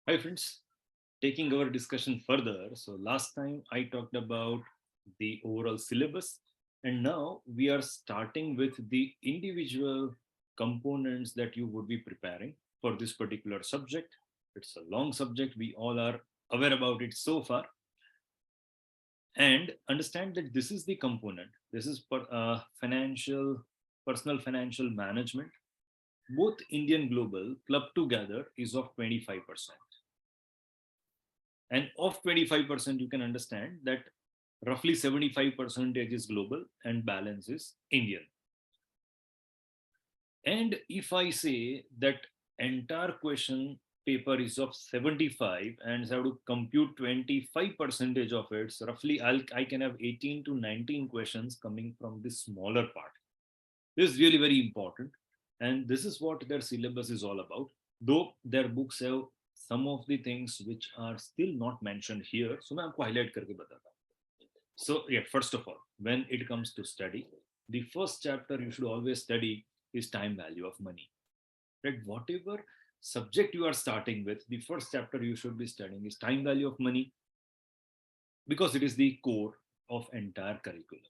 Hi friends, taking our discussion further. So last time I talked about the overall syllabus and now we are starting with the individual components that you would be preparing for this particular subject. It's a long subject. We all are aware about it so far and understand that this is the component. This is personal financial management. Both Indian Global club together is of 25%. And of 25%, you can understand that roughly 75% is global and balance is Indian. And if I say that entire question paper is of 75 and I have to compute 25% of it, so roughly I can have 18 to 19 questions coming from this smaller part. This is really very important. And this is what their syllabus is all about. Though their books have some of the things which are still not mentioned here. So मैं आपको highlight करके बताता हूँ. So yeah, first of all, when it comes to study, the first chapter you should always study is time value of money. Right? Whatever subject you are starting with, the first chapter you should be studying is time value of money because it is the core of entire curriculum.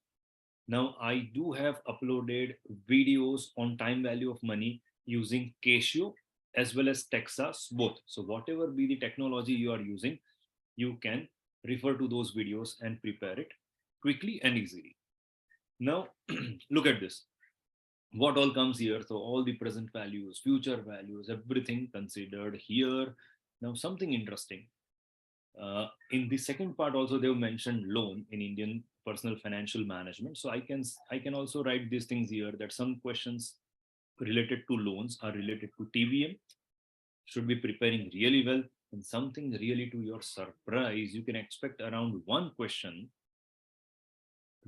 Now, I do have uploaded videos on time value of money using Casio as well as Texas, both. So whatever be the technology you are using, you can refer to those videos and prepare it quickly and easily. Now, look at this. What all comes here? So all the present values, future values, everything considered here. Now, something interesting. In the second part also they've mentioned loan in Indian personal financial management. So I can also write these things here that some questions related to loans are related to TVM. Should be preparing really well. And something really to your surprise, you can expect around one question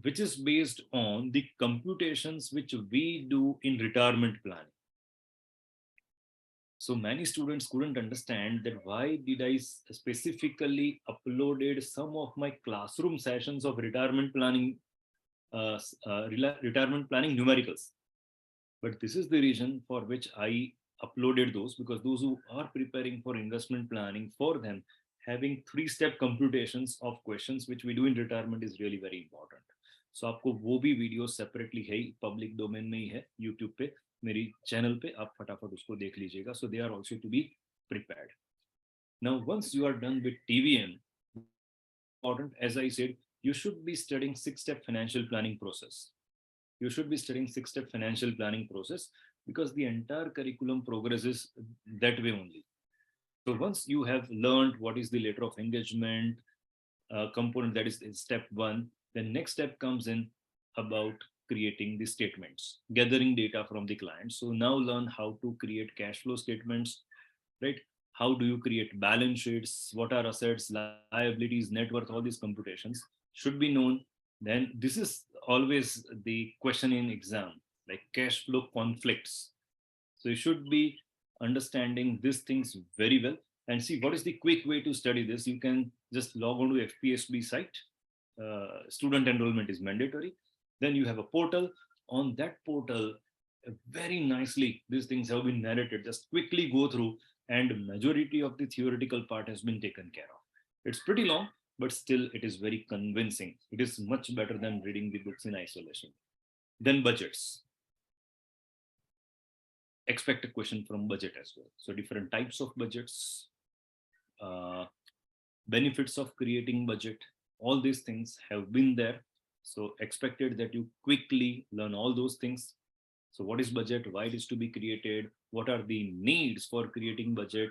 which is based on the computations which we do in retirement planning. So many students couldn't understand that why did I specifically uploaded some of my classroom sessions of retirement planning numericals. But this is the reason for which I uploaded those, because those who are preparing for investment planning, for them having three-step computations of questions which we do in retirement is really very important. So आपको वो भी video separately है, public domain में ही है YouTube पे, मेरी channel पे, आप फटाफट उसको देख लीजिएगा. So they are also to be prepared. Now once you are done with TVM, important, as I said, you should be studying six-step financial planning process. You should be studying six-step financial planning process because the entire curriculum progresses that way only. So once you have learned what is the letter of engagement component, that is step one, the next step comes in about creating the statements, gathering data from the client. So now learn how to create cash flow statements, right? How do you create balance sheets? What are assets, liabilities, net worth? All these computations should be known. Then this is always the question in exam, like cash flow conflicts. So you should be understanding these things very well. And see, what is the quick way to study this? You can just log on to FPSB site. Student enrollment is mandatory. Then you have a portal. On that portal, very nicely, these things have been narrated. Just quickly go through, and majority of the theoretical part has been taken care of. It's pretty long, but still it is very convincing. It is much better than reading the books in isolation. Then budgets. Expect a question from budget as well. So different types of budgets, uh, benefits of creating budget, all these things have been there. So expected that you quickly learn all those things. So what is budget, why it is to be created, what are the needs for creating budget?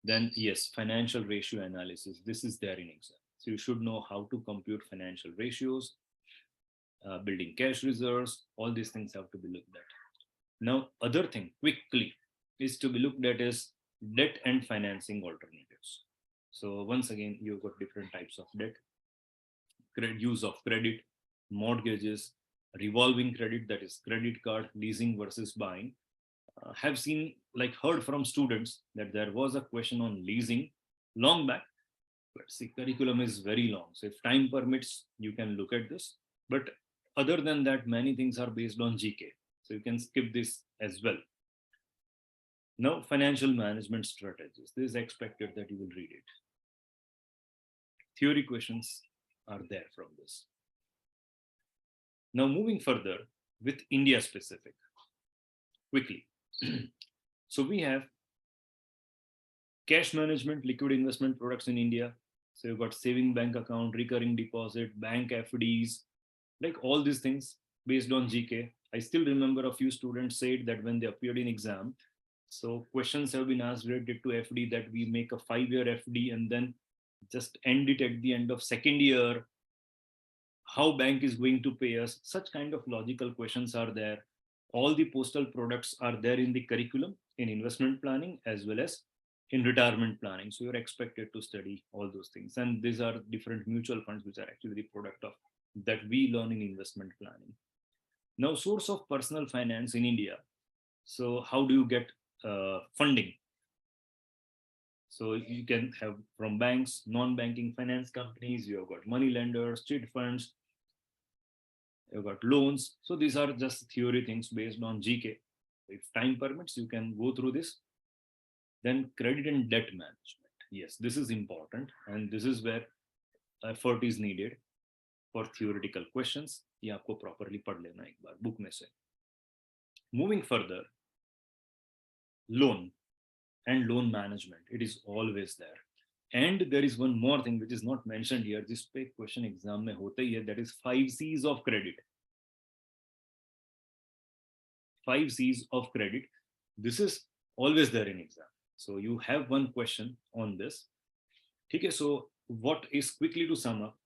Then yes, financial ratio analysis, this is there in exam. So you should know how to compute financial ratios, building cash reserves, all these things have to be looked at. Now, other thing quickly is to be looked at is debt and financing alternatives. So once again, you've got different types of debt, use of credit, mortgages, revolving credit, that is credit card, leasing versus buying. Have seen, like heard from students that there was a question on leasing long back, but see, curriculum is very long. So if time permits, you can look at this. But other than that, many things are based on GK. So you can skip this as well. Now, financial management strategies. This is expected that you will read it. Theory questions are there from this. Now, moving further with India specific, quickly. So we have cash management, liquid investment products in India. So you've got saving bank account, recurring deposit, bank FDs, like all these things based on GK. I still remember a few students said that when they appeared in exam, so questions have been asked related to FD, that we make a 5-year FD and then just end it at the end of second year, how bank is going to pay us. Such kind of logical questions are there. All the postal products are there in the curriculum in investment planning as well as in retirement planning. So you're expected to study all those things. And these are different mutual funds which are actually the product of that we learn in investment planning. Now, source of personal finance in India. So how do you get funding? So you can have from banks, non-banking finance companies, you've got money lenders, cheat funds, you've got loans. So these are just theory things based on GK. If time permits, you can go through this. Then credit and debt management. Yes, this is important. And this is where effort is needed for theoretical questions. ये आपको properly पढ़ लेना एक बार book में से. Moving further, loan and loan management. It is always there. And there is one more thing which is not mentioned here. जिस पे question exam में होता ही है, that is 5 C's of credit. 5 C's of credit. This is always there in exam. So you have one question on this. Okay, so what is, quickly to sum up?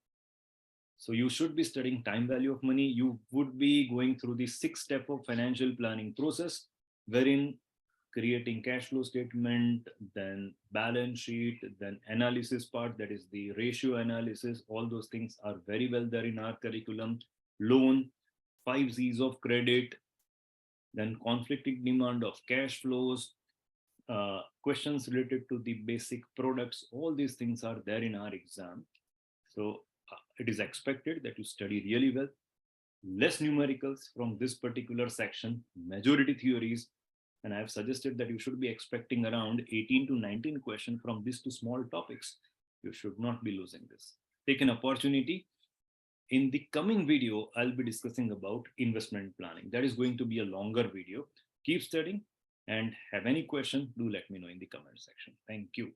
So you should be studying time value of money. You would be going through the 6-step of financial planning process, wherein creating cash flow statement, then balance sheet, then analysis part, that is the ratio analysis. All those things are very well there in our curriculum. Loan, 5 C's of credit, then conflicting demand of cash flows, questions related to the basic products. All these things are there in our exam. So it is expected that you study really well. Less numericals from this particular section, majority theories. And I have suggested that you should be expecting around 18 to 19 questions from these two small topics. You should not be losing this. Take an opportunity. In the coming video, I'll be discussing about investment planning. That is going to be a longer video. Keep studying, and have any question, do let me know in the comment section. Thank you.